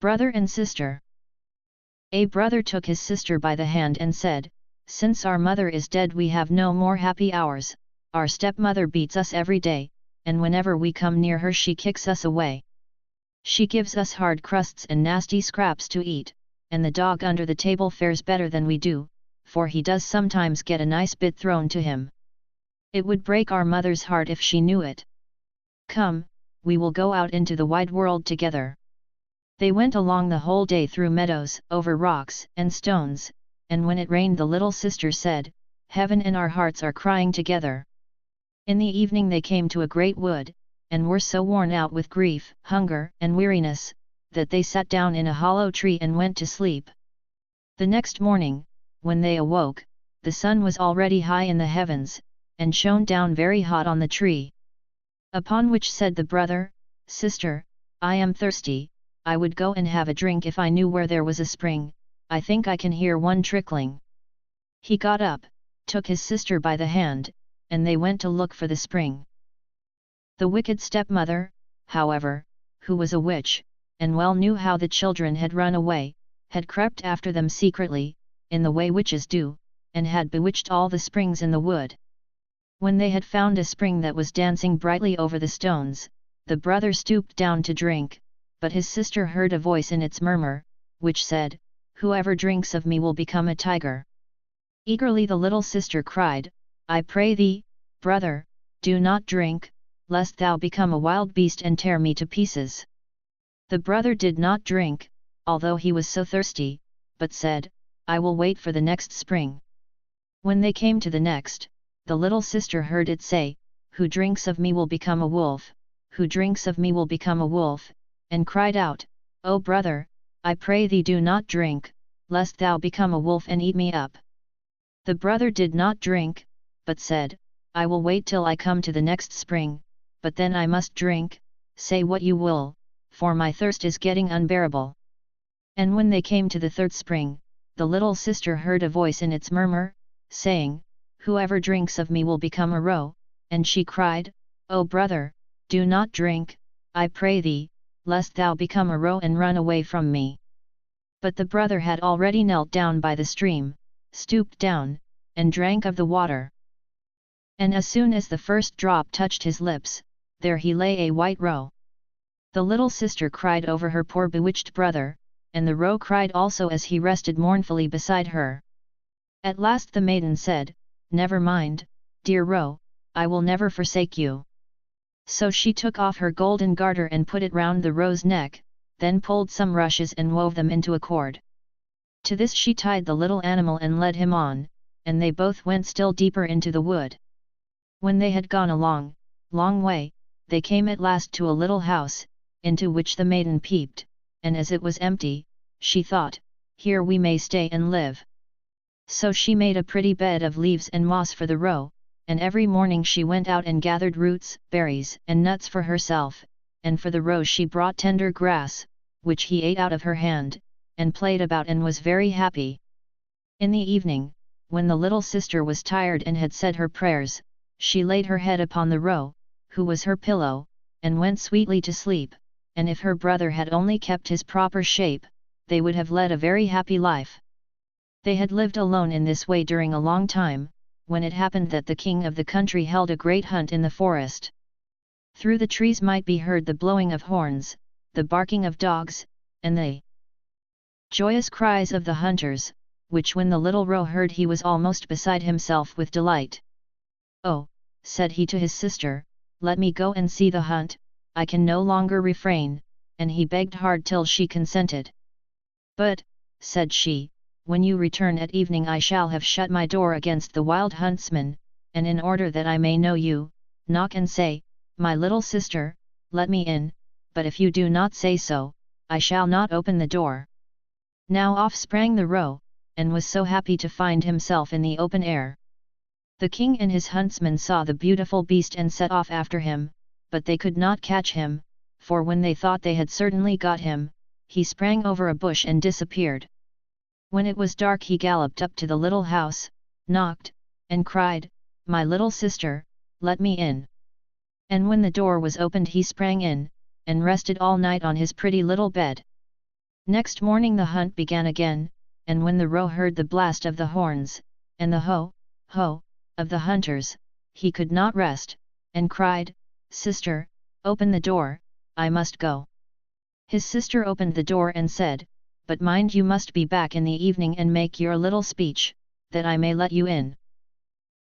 Brother and sister. A brother took his sister by the hand and said, "Since our mother is dead we have no more happy hours, our stepmother beats us every day, and whenever we come near her she kicks us away. She gives us hard crusts and nasty scraps to eat, and the dog under the table fares better than we do, for he does sometimes get a nice bit thrown to him. It would break our mother's heart if she knew it. Come, we will go out into the wide world together." They went along the whole day through meadows, over rocks and stones, and when it rained the little sister said, "Heaven and our hearts are crying together." In the evening they came to a great wood, and were so worn out with grief, hunger and weariness, that they sat down in a hollow tree and went to sleep. The next morning, when they awoke, the sun was already high in the heavens, and shone down very hot on the tree. Upon which said the brother, "Sister, I am thirsty, I would go and have a drink if I knew where there was a spring, I think I can hear one trickling." He got up, took his sister by the hand, and they went to look for the spring. The wicked stepmother, however, who was a witch, and well knew how the children had run away, had crept after them secretly, in the way witches do, and had bewitched all the springs in the wood. When they had found a spring that was dancing brightly over the stones, the brother stooped down to drink, but his sister heard a voice in its murmur, which said, "Whoever drinks of me will become a tiger." Eagerly the little sister cried, "I pray thee, brother, do not drink, lest thou become a wild beast and tear me to pieces." The brother did not drink, although he was so thirsty, but said, "I will wait for the next spring." When they came to the next, the little sister heard it say, "Who drinks of me will become a wolf, who drinks of me will become a wolf," and cried out, "O brother, I pray thee do not drink, lest thou become a wolf and eat me up." The brother did not drink, but said, "I will wait till I come to the next spring, but then I must drink, say what you will, for my thirst is getting unbearable." And when they came to the third spring, the little sister heard a voice in its murmur, saying, "Whoever drinks of me will become a roe," and she cried, "O brother, do not drink, I pray thee, lest thou become a roe and run away from me." But the brother had already knelt down by the stream, stooped down, and drank of the water. And as soon as the first drop touched his lips, there he lay a white roe. The little sister cried over her poor bewitched brother, and the roe cried also as he rested mournfully beside her. At last the maiden said, "Never mind, dear roe, I will never forsake you." So she took off her golden garter and put it round the roe's neck, then pulled some rushes and wove them into a cord. To this she tied the little animal and led him on, and they both went still deeper into the wood. When they had gone a long way, they came at last to a little house, into which the maiden peeped, and as it was empty, she thought, "Here we may stay and live." So she made a pretty bed of leaves and moss for the roe, and every morning she went out and gathered roots, berries and nuts for herself, and for the roe she brought tender grass, which he ate out of her hand, and played about and was very happy. In the evening, when the little sister was tired and had said her prayers, she laid her head upon the roe, who was her pillow, and went sweetly to sleep, and if her brother had only kept his proper shape, they would have led a very happy life. They had lived alone in this way during a long time, when it happened that the king of the country held a great hunt in the forest. Through the trees might be heard the blowing of horns, the barking of dogs, and the joyous cries of the hunters, which when the little roe heard he was almost beside himself with delight. "Oh," said he to his sister, "let me go and see the hunt, I can no longer refrain," and he begged hard till she consented. "But," said she, "when you return at evening I shall have shut my door against the wild huntsman, and in order that I may know you, knock and say, 'My little sister, let me in,' but if you do not say so, I shall not open the door." Now off sprang the roe, and was so happy to find himself in the open air. The king and his huntsmen saw the beautiful beast and set off after him, but they could not catch him, for when they thought they had certainly got him, he sprang over a bush and disappeared. When it was dark he galloped up to the little house, knocked, and cried, "My little sister, let me in." And when the door was opened he sprang in, and rested all night on his pretty little bed. Next morning the hunt began again, and when the roe heard the blast of the horns, and the ho, ho, of the hunters, he could not rest, and cried, "Sister, open the door, I must go." His sister opened the door and said, "But mind you must be back in the evening and make your little speech, that I may let you in."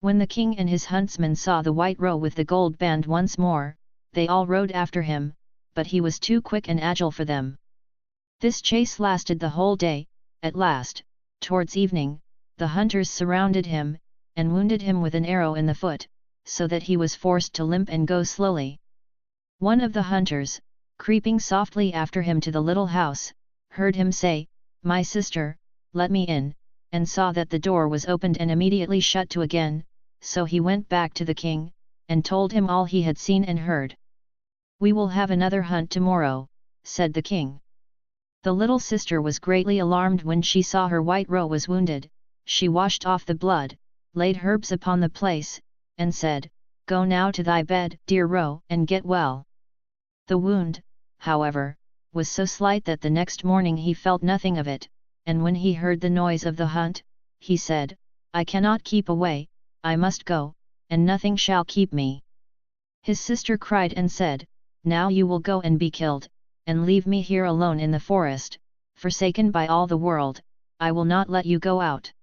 When the king and his huntsmen saw the white roe with the gold band once more, they all rode after him, but he was too quick and agile for them. This chase lasted the whole day. At last, towards evening, the hunters surrounded him, and wounded him with an arrow in the foot, so that he was forced to limp and go slowly. One of the hunters, creeping softly after him to the little house, heard him say, "My sister, let me in," and saw that the door was opened and immediately shut to again, so he went back to the king, and told him all he had seen and heard. "We will have another hunt tomorrow," said the king. The little sister was greatly alarmed when she saw her white roe was wounded. She washed off the blood, laid herbs upon the place, and said, "Go now to thy bed, dear roe, and get well." The wound, however, was so slight that the next morning he felt nothing of it, and when he heard the noise of the hunt, he said, "I cannot keep away, I must go, and nothing shall keep me." His sister cried and said, "Now you will go and be killed, and leave me here alone in the forest, forsaken by all the world. I will not let you go out."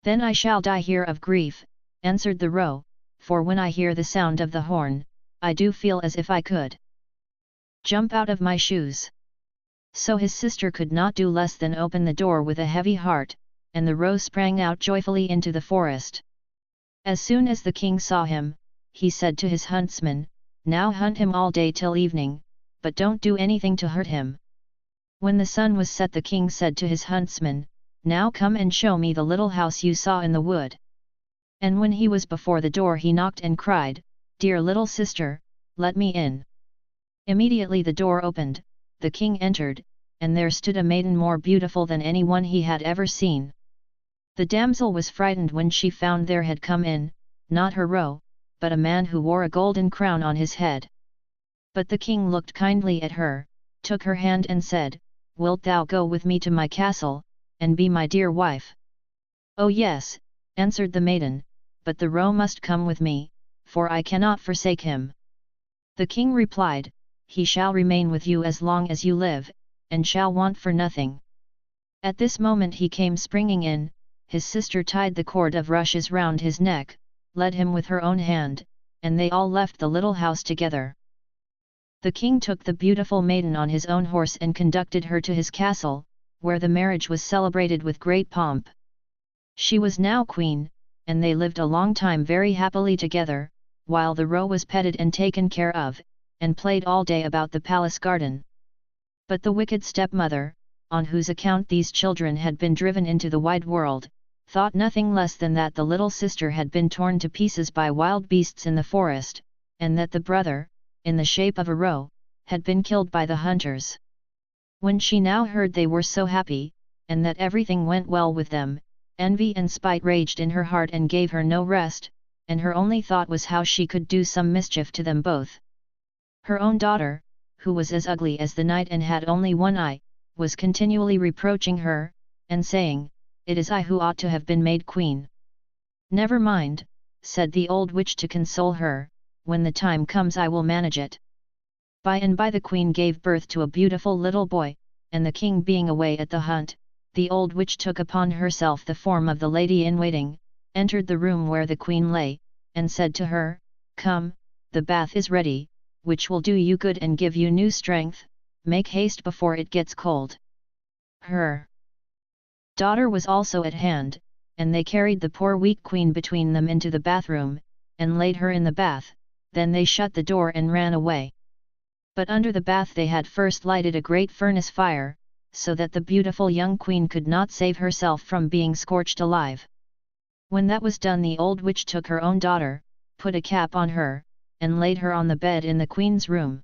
"Then I shall die here of grief," answered the roe, "for when I hear the sound of the horn, I do feel as if I could jump out of my shoes." So his sister could not do less than open the door with a heavy heart, and the roe sprang out joyfully into the forest. As soon as the king saw him, he said to his huntsman, "Now hunt him all day till evening, but don't do anything to hurt him." When the sun was set, the king said to his huntsman, "Now come and show me the little house you saw in the wood." And when he was before the door he knocked and cried, "Dear little sister, let me in." Immediately the door opened, the king entered, and there stood a maiden more beautiful than anyone he had ever seen. The damsel was frightened when she found there had come in, not her roe, but a man who wore a golden crown on his head. But the king looked kindly at her, took her hand and said, "Wilt thou go with me to my castle, and be my dear wife?" "Oh yes," answered the maiden, "but the roe must come with me, for I cannot forsake him." The king replied, "He shall remain with you as long as you live, and shall want for nothing." At this moment he came springing in, his sister tied the cord of rushes round his neck, led him with her own hand, and they all left the little house together. The king took the beautiful maiden on his own horse and conducted her to his castle, where the marriage was celebrated with great pomp. She was now queen, and they lived a long time very happily together, while the roe was petted and taken care of, and played all day about the palace garden. But the wicked stepmother, on whose account these children had been driven into the wide world, thought nothing less than that the little sister had been torn to pieces by wild beasts in the forest, and that the brother, in the shape of a roe, had been killed by the hunters. When she now heard they were so happy, and that everything went well with them, envy and spite raged in her heart and gave her no rest, and her only thought was how she could do some mischief to them both. Her own daughter, who was as ugly as the night and had only one eye, was continually reproaching her, and saying, "It is I who ought to have been made queen." "Never mind," said the old witch to console her, "when the time comes I will manage it." By and by the queen gave birth to a beautiful little boy, and the king being away at the hunt, the old witch took upon herself the form of the lady-in-waiting, entered the room where the queen lay, and said to her, "Come, the bath is ready, which will do you good and give you new strength, make haste before it gets cold." Her daughter was also at hand, and they carried the poor weak queen between them into the bathroom, and laid her in the bath, then they shut the door and ran away. But under the bath they had first lighted a great furnace fire, so that the beautiful young queen could not save herself from being scorched alive. When that was done the old witch took her own daughter, put a cap on her, and laid her on the bed in the queen's room.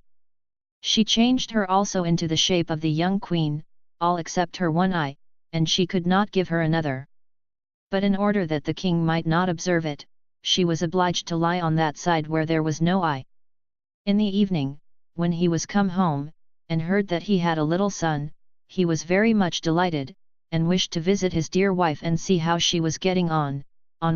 She changed her also into the shape of the young queen, all except her one eye, and she could not give her another. But in order that the king might not observe it, she was obliged to lie on that side where there was no eye. In the evening, when he was come home, and heard that he had a little son, he was very much delighted, and wished to visit his dear wife and see how she was getting on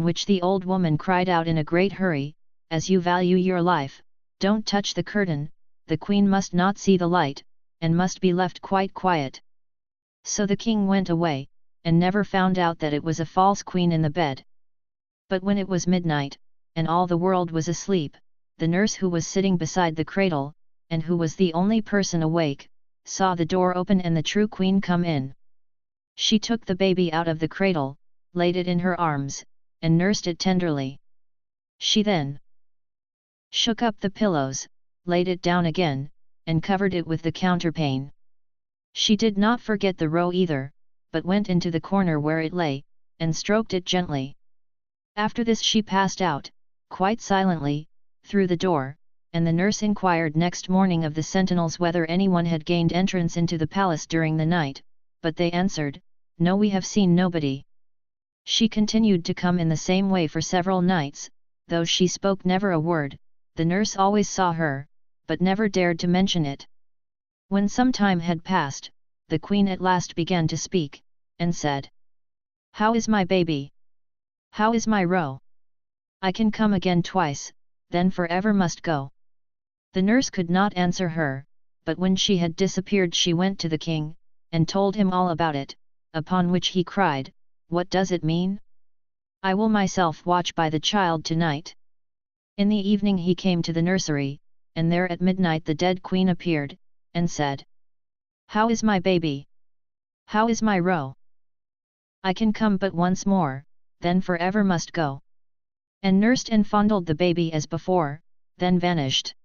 which the old woman cried out in a great hurry, "As you value your life, don't touch the curtain, the queen must not see the light, and must be left quite quiet." So the king went away, and never found out that it was a false queen in the bed. But when it was midnight, and all the world was asleep, the nurse who was sitting beside the cradle, and who was the only person awake, saw the door open and the true queen come in. She took the baby out of the cradle, laid it in her arms, and nursed it tenderly. She then shook up the pillows, laid it down again, and covered it with the counterpane. She did not forget the roe either, but went into the corner where it lay, and stroked it gently. After this she passed out, quite silently, through the door, and the nurse inquired next morning of the sentinels whether anyone had gained entrance into the palace during the night, but they answered, "No, we have seen nobody." She continued to come in the same way for several nights, though she spoke never a word. The nurse always saw her, but never dared to mention it. When some time had passed, the queen at last began to speak, and said, "How is my baby? How is my roe? I can come again twice, then forever must go." The nurse could not answer her, but when she had disappeared she went to the king, and told him all about it, upon which he cried, "What does it mean? I will myself watch by the child tonight." In the evening he came to the nursery, and there at midnight the dead queen appeared, and said, "How is my baby? How is my roe? I can come but once more, then forever must go." And nursed and fondled the baby as before, then vanished.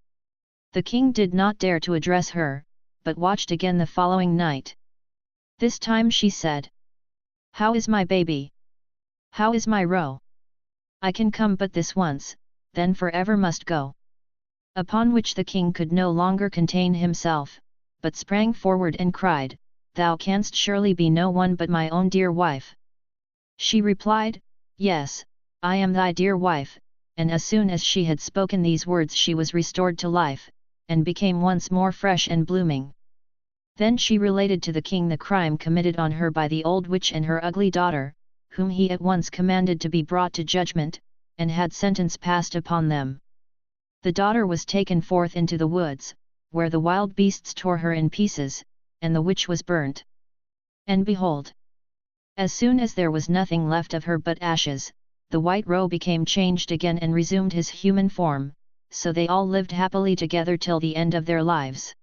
The king did not dare to address her, but watched again the following night. This time she said, "How is my baby? How is my roe? I can come but this once, then forever must go." Upon which the king could no longer contain himself, but sprang forward and cried, "Thou canst surely be no one but my own dear wife." She replied, "Yes, I am thy dear wife," and as soon as she had spoken these words she was restored to life, and became once more fresh and blooming. Then she related to the king the crime committed on her by the old witch and her ugly daughter, whom he at once commanded to be brought to judgment, and had sentence passed upon them. The daughter was taken forth into the woods, where the wild beasts tore her in pieces, and the witch was burnt. And behold! As soon as there was nothing left of her but ashes, the white roe became changed again and resumed his human form, so they all lived happily together till the end of their lives.